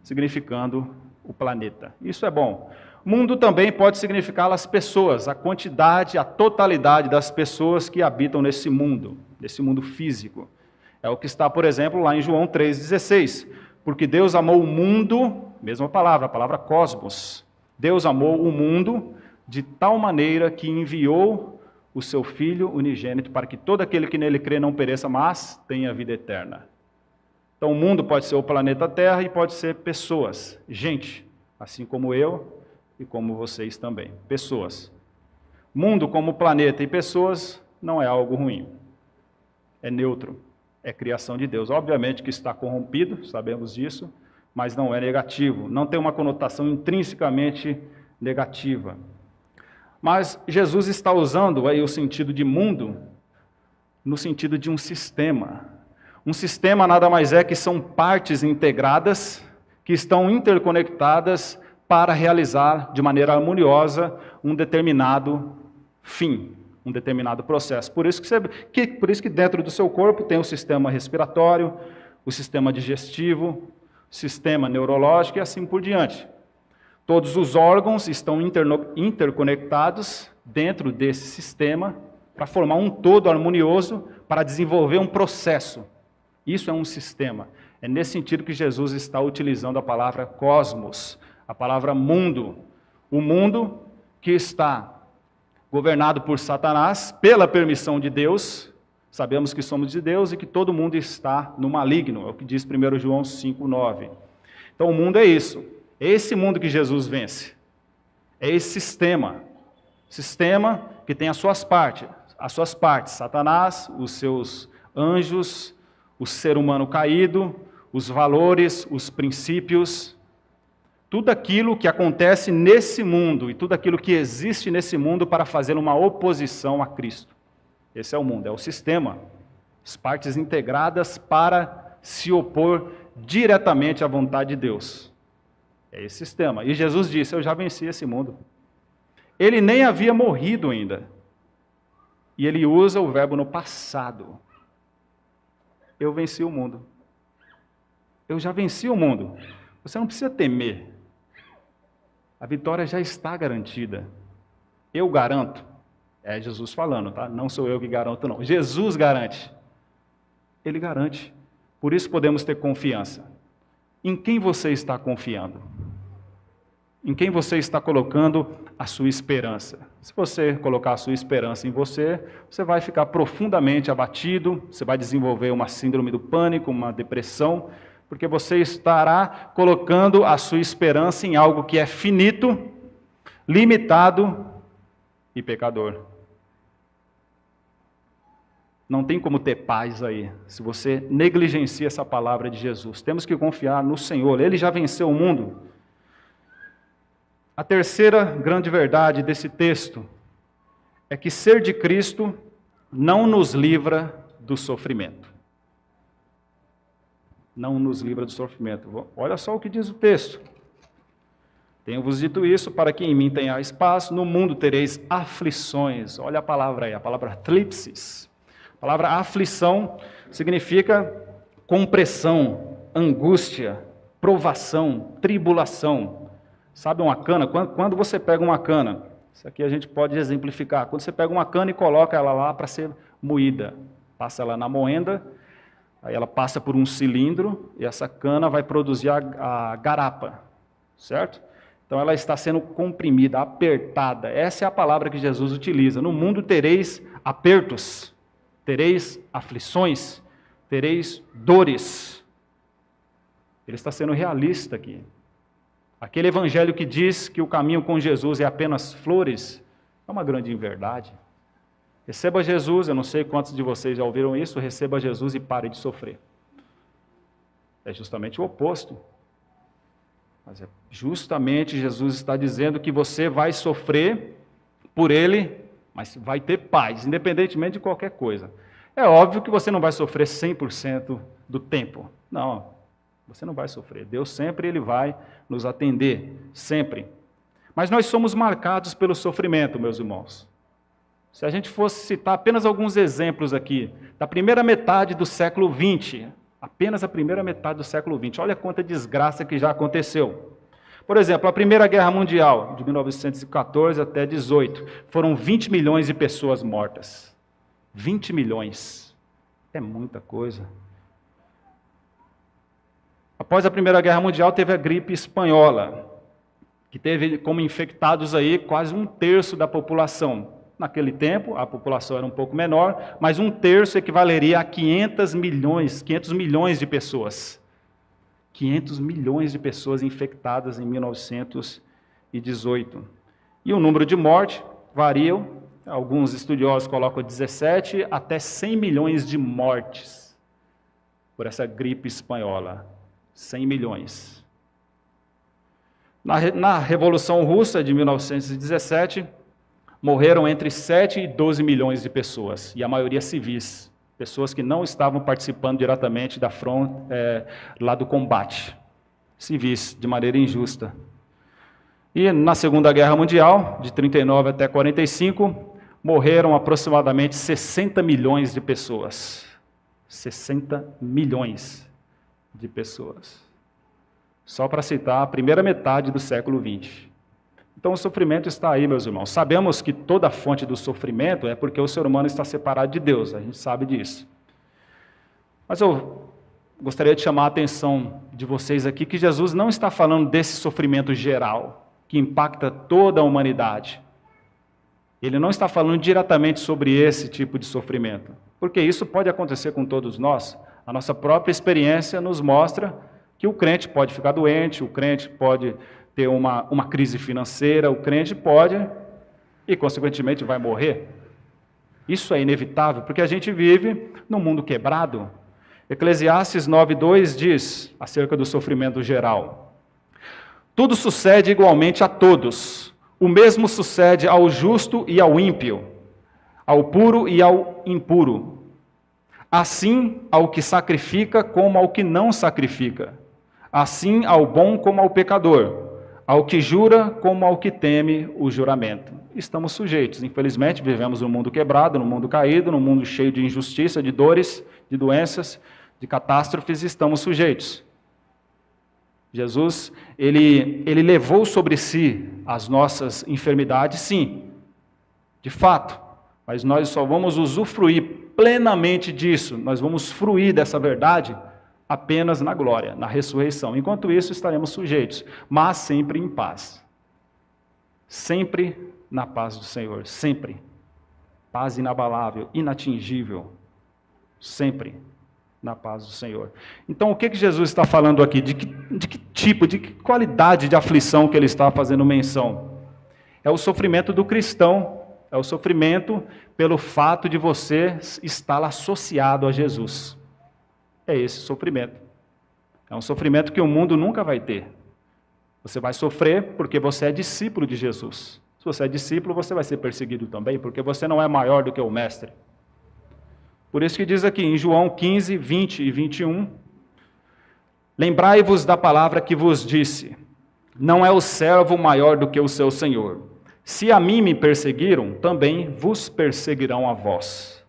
significando o planeta. Isso é bom. Mundo também pode significar as pessoas, a quantidade, a totalidade das pessoas que habitam nesse mundo físico. É o que está, por exemplo, lá em João 3,16. Porque Deus amou o mundo, mesma palavra, a palavra cosmos. Deus amou o mundo de tal maneira que enviou o seu Filho unigênito para que todo aquele que nele crê não pereça, mas tenha vida eterna. Então o mundo pode ser o planeta Terra e pode ser pessoas, gente, assim como eu e como vocês também, pessoas. Mundo como planeta e pessoas não é algo ruim, é neutro, é criação de Deus. Obviamente que está corrompido, sabemos disso, mas não é negativo, não tem uma conotação intrinsecamente negativa. Mas Jesus está usando aí o sentido de mundo no sentido de um sistema. Um sistema nada mais é que são partes integradas que estão interconectadas para realizar de maneira harmoniosa um determinado fim, um determinado processo. Por isso que dentro do seu corpo tem o sistema respiratório, o sistema digestivo, o sistema neurológico e assim por diante. Todos os órgãos estão interconectados dentro desse sistema para formar um todo harmonioso, para desenvolver um processo. Isso é um sistema. É nesse sentido que Jesus está utilizando a palavra cosmos, a palavra mundo. O mundo que está governado por Satanás, pela permissão de Deus. Sabemos que somos de Deus e que todo mundo está no maligno, é o que diz 1 João 5,9. Então o mundo é isso. É esse mundo que Jesus vence. É esse sistema que tem as suas partes, Satanás, os seus anjos, o ser humano caído, os valores, os princípios, tudo aquilo que acontece nesse mundo e tudo aquilo que existe nesse mundo para fazer uma oposição a Cristo. Esse é o mundo, é o sistema, as partes integradas para se opor diretamente à vontade de Deus. É esse sistema. E Jesus disse, eu já venci esse mundo. Ele nem havia morrido ainda. E ele usa o verbo no passado. Eu venci o mundo. Eu já venci o mundo. Você não precisa temer. A vitória já está garantida. Eu garanto. É Jesus falando, tá? Não sou eu que garanto, não. Jesus garante. Ele garante. Por isso podemos ter confiança. Em quem você está confiando? Em quem você está colocando a sua esperança? Se você colocar a sua esperança em você, você vai ficar profundamente abatido, você vai desenvolver uma síndrome do pânico, uma depressão, porque você estará colocando a sua esperança em algo que é finito, limitado e pecador. Não tem como ter paz aí, se você negligencia essa palavra de Jesus. Temos que confiar no Senhor, Ele já venceu o mundo. A terceira grande verdade desse texto é que ser de Cristo não nos livra do sofrimento. Não nos livra do sofrimento. Olha só o que diz o texto. Tenho-vos dito isso para que em mim tenha espaço, no mundo tereis aflições. Olha a palavra aí, a palavra thlipsis. A palavra aflição significa compressão, angústia, provação, tribulação. Sabe uma cana? Quando você pega uma cana, isso aqui a gente pode exemplificar. Quando você pega uma cana e coloca ela lá para ser moída, passa ela na moenda, aí ela passa por um cilindro e essa cana vai produzir a garapa, certo? Então ela está sendo comprimida, apertada. Essa é a palavra que Jesus utiliza. No mundo tereis apertos, tereis aflições, tereis dores. Ele está sendo realista aqui. Aquele evangelho que diz que o caminho com Jesus é apenas flores, é uma grande inverdade. Receba Jesus, eu não sei quantos de vocês já ouviram isso, receba Jesus e pare de sofrer. É justamente o oposto. Mas é justamente Jesus está dizendo que você vai sofrer por Ele, mas vai ter paz, independentemente de qualquer coisa. É óbvio que você não vai sofrer 100% do tempo. Não. Você não vai sofrer. Deus sempre Ele vai nos atender, sempre. Mas nós somos marcados pelo sofrimento, meus irmãos. Se a gente fosse citar apenas alguns exemplos aqui, da primeira metade do século XX, apenas a primeira metade do século XX, olha quanta desgraça que já aconteceu. Por exemplo, a Primeira Guerra Mundial, de 1914 até 18, foram 20 milhões de pessoas mortas. 20 milhões. É muita coisa. Após a Primeira Guerra Mundial, teve a gripe espanhola, que teve como infectados aí quase 1/3 da população. Naquele tempo, a população era um pouco menor, mas 1/3 equivaleria a 500 milhões de pessoas. 500 milhões de pessoas infectadas em 1918. E o número de mortes varia, alguns estudiosos colocam 17 até 100 milhões de mortes por essa gripe espanhola. 100 milhões. Na Revolução Russa de 1917, morreram entre 7 e 12 milhões de pessoas, e a maioria civis, pessoas que não estavam participando diretamente da lá do combate, civis, de maneira injusta. E na Segunda Guerra Mundial, de 39 até 45, morreram aproximadamente 60 milhões de pessoas. 60 milhões de pessoas. Só para citar a primeira metade do século XX. Então o sofrimento está aí, meus irmãos. Sabemos que toda a fonte do sofrimento é porque o ser humano está separado de Deus, a gente sabe disso. Mas eu gostaria de chamar a atenção de vocês aqui que Jesus não está falando desse sofrimento geral, que impacta toda a humanidade. Ele não está falando diretamente sobre esse tipo de sofrimento, porque isso pode acontecer com todos nós. A nossa própria experiência nos mostra que o crente pode ficar doente, o crente pode ter uma crise financeira, o crente pode e, consequentemente, vai morrer. Isso é inevitável, porque a gente vive num mundo quebrado. Eclesiastes 9:2 diz, acerca do sofrimento geral: tudo sucede igualmente a todos, o mesmo sucede ao justo e ao ímpio, ao puro e ao impuro. Assim ao que sacrifica como ao que não sacrifica. Assim ao bom como ao pecador. Ao que jura como ao que teme o juramento. Estamos sujeitos. Infelizmente, vivemos num mundo quebrado, num mundo caído, num mundo cheio de injustiça, de dores, de doenças, de catástrofes, estamos sujeitos. Jesus, ele levou sobre si as nossas enfermidades, sim, de fato, mas nós só vamos usufruir plenamente disso, nós vamos fruir dessa verdade apenas na glória, na ressurreição. Enquanto isso, estaremos sujeitos, mas sempre em paz. Sempre na paz do Senhor, sempre. Paz inabalável, inatingível, sempre na paz do Senhor. Então, o que Jesus está falando aqui? De que tipo, de que qualidade de aflição que ele está fazendo menção? É o sofrimento do cristão, é o sofrimento pelo fato de você estar associado a Jesus. É esse sofrimento. É um sofrimento que o mundo nunca vai ter. Você vai sofrer porque você é discípulo de Jesus. Se você é discípulo, você vai ser perseguido também, porque você não é maior do que o mestre. Por isso que diz aqui em João 15, 20 e 21, lembrai-vos da palavra que vos disse, não é o servo maior do que o seu senhor. Se a mim me perseguiram, também vos perseguirão a vós.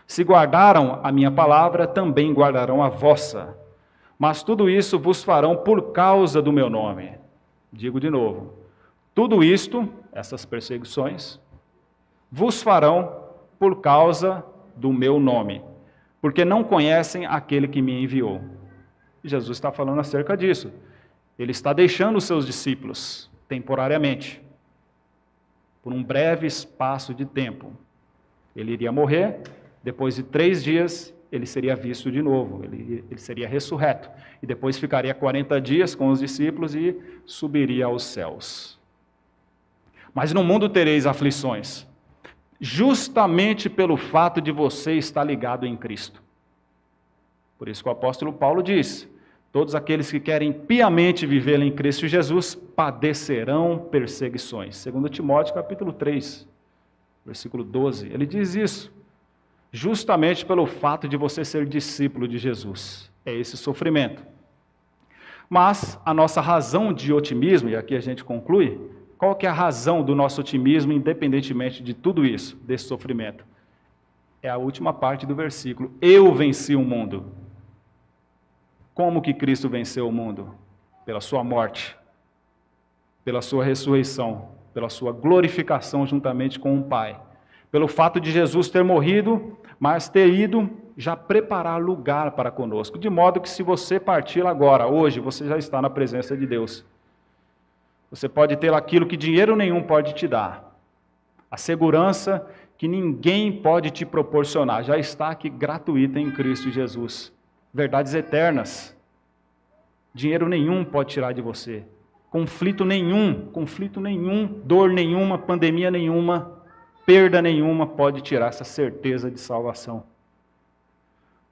Se guardaram a minha palavra, também guardarão a vossa. Mas tudo isso vos farão por causa do meu nome. Digo de novo, tudo isto, essas perseguições, vos farão por causa do meu nome, porque não conhecem aquele que me enviou. E Jesus está falando acerca disso. Ele está deixando os seus discípulos, temporariamente, por um breve espaço de tempo. Ele iria morrer, depois de 3 dias, ele seria visto de novo, ele seria ressurreto, e depois ficaria 40 dias com os discípulos e subiria aos céus. Mas no mundo tereis aflições, justamente pelo fato de você estar ligado em Cristo. Por isso que o apóstolo Paulo diz, todos aqueles que querem piamente viver em Cristo Jesus, padecerão perseguições. 2 Timóteo capítulo 3, versículo 12, ele diz isso, justamente pelo fato de você ser discípulo de Jesus. É esse sofrimento. Mas a nossa razão de otimismo, e aqui a gente conclui, qual que é a razão do nosso otimismo, independentemente de tudo isso, desse sofrimento? É a última parte do versículo. Eu venci o mundo. Como que Cristo venceu o mundo? Pela sua morte, pela sua ressurreição, pela sua glorificação juntamente com o Pai. Pelo fato de Jesus ter morrido, mas ter ido já preparar lugar para conosco. De modo que se você partir agora, hoje, você já está na presença de Deus. Você pode ter aquilo que dinheiro nenhum pode te dar. A segurança que ninguém pode te proporcionar. Já está aqui gratuita em Cristo Jesus. Verdades eternas. Dinheiro nenhum pode tirar de você. Conflito nenhum, dor nenhuma, pandemia nenhuma, perda nenhuma pode tirar essa certeza de salvação.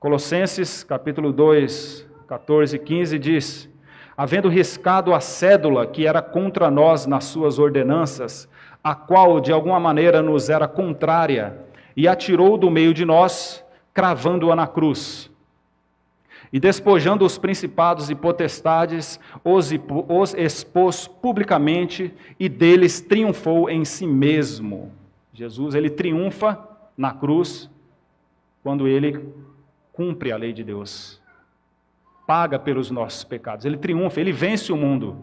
Colossenses capítulo 2, 14 e 15 diz, havendo riscado a cédula que era contra nós nas suas ordenanças, a qual de alguma maneira nos era contrária, e atirou do meio de nós, cravando-a na cruz. E despojando os principados e potestades, os expôs publicamente, e deles triunfou em si mesmo. Jesus, ele triunfa na cruz, quando ele cumpre a lei de Deus. Paga pelos nossos pecados, ele triunfa, ele vence o mundo.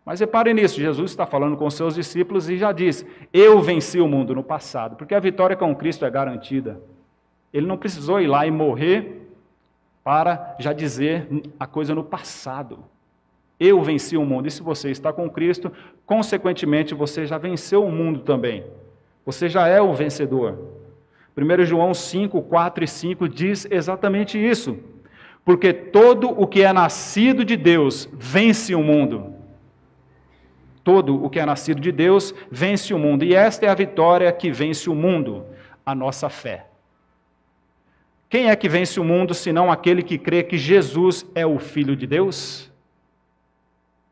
Mas reparem nisso, Jesus está falando com seus discípulos e já diz, eu venci o mundo no passado, porque a vitória com Cristo é garantida. Ele não precisou ir lá e morrer para já dizer a coisa no passado. Eu venci o mundo, e se você está com Cristo, consequentemente você já venceu o mundo também. Você já é o vencedor. 1 João 5, 4 e 5 diz exatamente isso. Porque todo o que é nascido de Deus vence o mundo. Todo o que é nascido de Deus vence o mundo. E esta é a vitória que vence o mundo, a nossa fé. Quem é que vence o mundo, senão aquele que crê que Jesus é o Filho de Deus?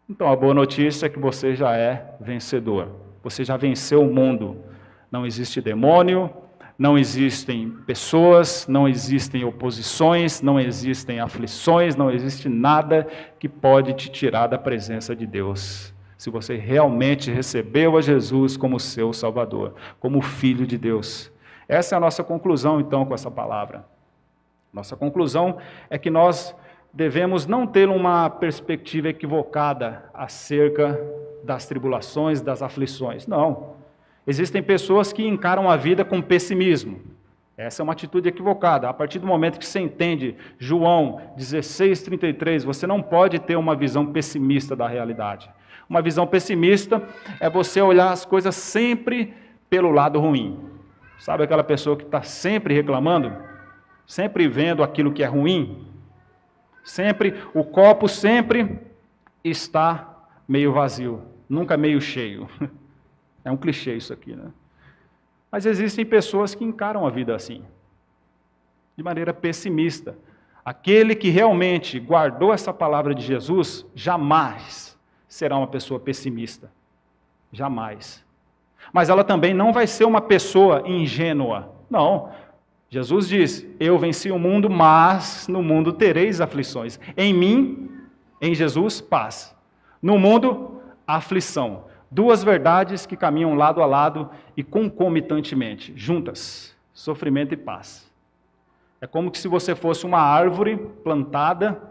Então a boa notícia é que você já é vencedor. Você já venceu o mundo. Não existe demônio, Não existem pessoas, não existem oposições, não existem aflições, não existe nada que pode te tirar da presença de Deus. Se você realmente recebeu a Jesus como seu Salvador, como Filho de Deus. Essa é a nossa conclusão, então, com essa palavra. Nossa conclusão é que nós devemos não ter uma perspectiva equivocada acerca das tribulações, das aflições. Não. Existem pessoas que encaram a vida com pessimismo. Essa é uma atitude equivocada. A partir do momento que você entende João 16:33, você não pode ter uma visão pessimista da realidade. Uma visão pessimista é você olhar as coisas sempre pelo lado ruim. Sabe aquela pessoa que está sempre reclamando? Sempre vendo aquilo que é ruim? O copo sempre está meio vazio, nunca meio cheio. É um clichê isso aqui, né? Mas existem pessoas que encaram a vida assim, de maneira pessimista. Aquele que realmente guardou essa palavra de Jesus, jamais será uma pessoa pessimista. Jamais. Mas ela também não vai ser uma pessoa ingênua. Não. Jesus diz, eu venci o mundo, mas no mundo tereis aflições. Em mim, em Jesus, paz. No mundo, aflição. Duas verdades que caminham lado a lado e concomitantemente, juntas, sofrimento e paz. É como que se você fosse uma árvore plantada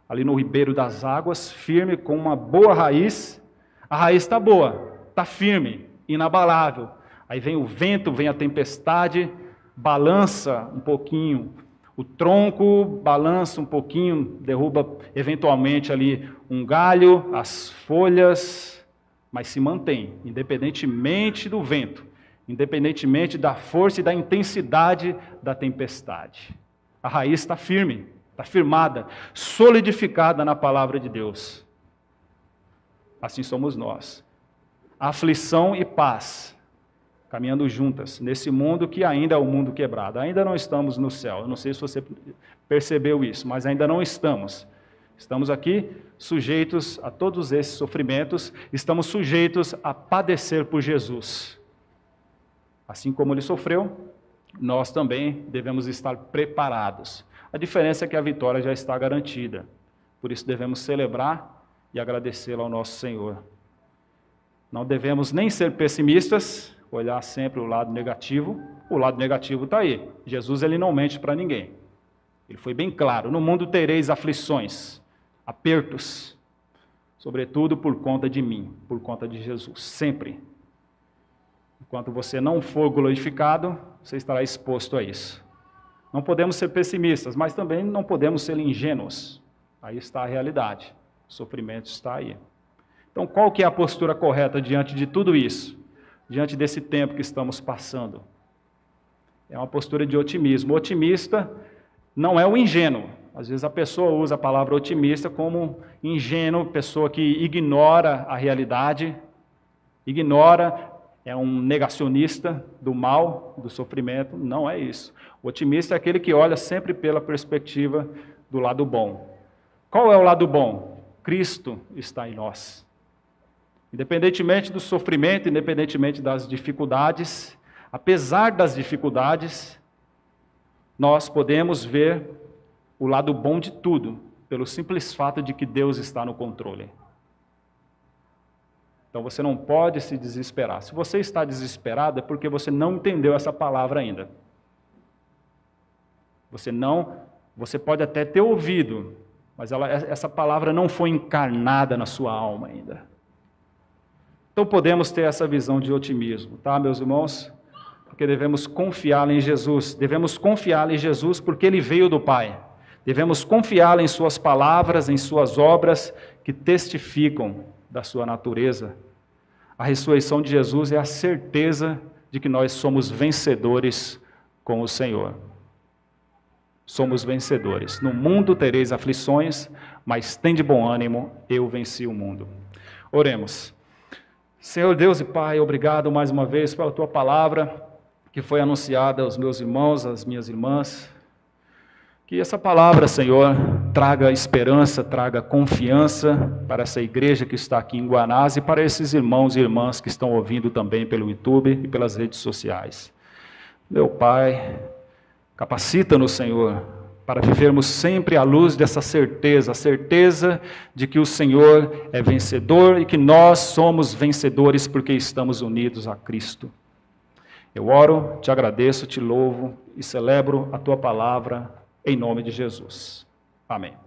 ali no ribeiro das águas, firme, com uma boa raiz. A raiz está boa, está firme, inabalável. Aí vem o vento, vem a tempestade, balança um pouquinho o tronco, balança um pouquinho, derruba eventualmente ali um galho, as folhas, mas se mantém, independentemente do vento, independentemente da força e da intensidade da tempestade. A raiz está firme, está firmada, solidificada na palavra de Deus. Assim somos nós. Aflição e paz, caminhando juntas, nesse mundo que ainda é o mundo quebrado. Ainda não estamos no céu, eu não sei se você percebeu isso, mas ainda não estamos. Estamos aqui sujeitos a todos esses sofrimentos, estamos sujeitos a padecer por Jesus. Assim como ele sofreu, nós também devemos estar preparados. A diferença é que a vitória já está garantida. Por isso devemos celebrar e agradecê-lo ao nosso Senhor. Não devemos nem ser pessimistas, olhar sempre o lado negativo. O lado negativo está aí. Jesus ele não mente para ninguém. Ele foi bem claro, no mundo tereis aflições, apertos, sobretudo por conta de mim, por conta de Jesus, sempre. Enquanto você não for glorificado, você estará exposto a isso. Não podemos ser pessimistas, mas também não podemos ser ingênuos. Aí está a realidade, o sofrimento está aí. Então, qual que é a postura correta diante de tudo isso? Diante desse tempo que estamos passando? É uma postura de otimismo. O otimista não é o ingênuo. Às vezes a pessoa usa a palavra otimista como ingênuo, pessoa que ignora a realidade, é um negacionista do mal, do sofrimento. Não é isso. O otimista é aquele que olha sempre pela perspectiva do lado bom. Qual é o lado bom? Cristo está em nós. Independentemente do sofrimento, independentemente das dificuldades, apesar das dificuldades, nós podemos ver o lado bom de tudo, pelo simples fato de que Deus está no controle. Então você não pode se desesperar. Se você está desesperado, é porque você não entendeu essa palavra ainda. Você pode até ter ouvido, mas essa palavra não foi encarnada na sua alma ainda. Então podemos ter essa visão de otimismo, tá, meus irmãos? Porque devemos confiar em Jesus. Devemos confiar em Jesus porque Ele veio do Pai. Devemos confiar em suas palavras, em suas obras que testificam da sua natureza. A ressurreição de Jesus é a certeza de que nós somos vencedores com o Senhor. Somos vencedores. No mundo tereis aflições, mas tende bom ânimo, eu venci o mundo. Oremos. Senhor Deus e Pai, obrigado mais uma vez pela Tua palavra, que foi anunciada aos meus irmãos, às minhas irmãs. Que essa palavra, Senhor, traga esperança, traga confiança para essa igreja que está aqui em Guanás e para esses irmãos e irmãs que estão ouvindo também pelo YouTube e pelas redes sociais. Meu Pai, capacita-nos, Senhor, para vivermos sempre à luz dessa certeza, a certeza de que o Senhor é vencedor e que nós somos vencedores porque estamos unidos a Cristo. Eu oro, te agradeço, te louvo e celebro a tua palavra em nome de Jesus. Amém.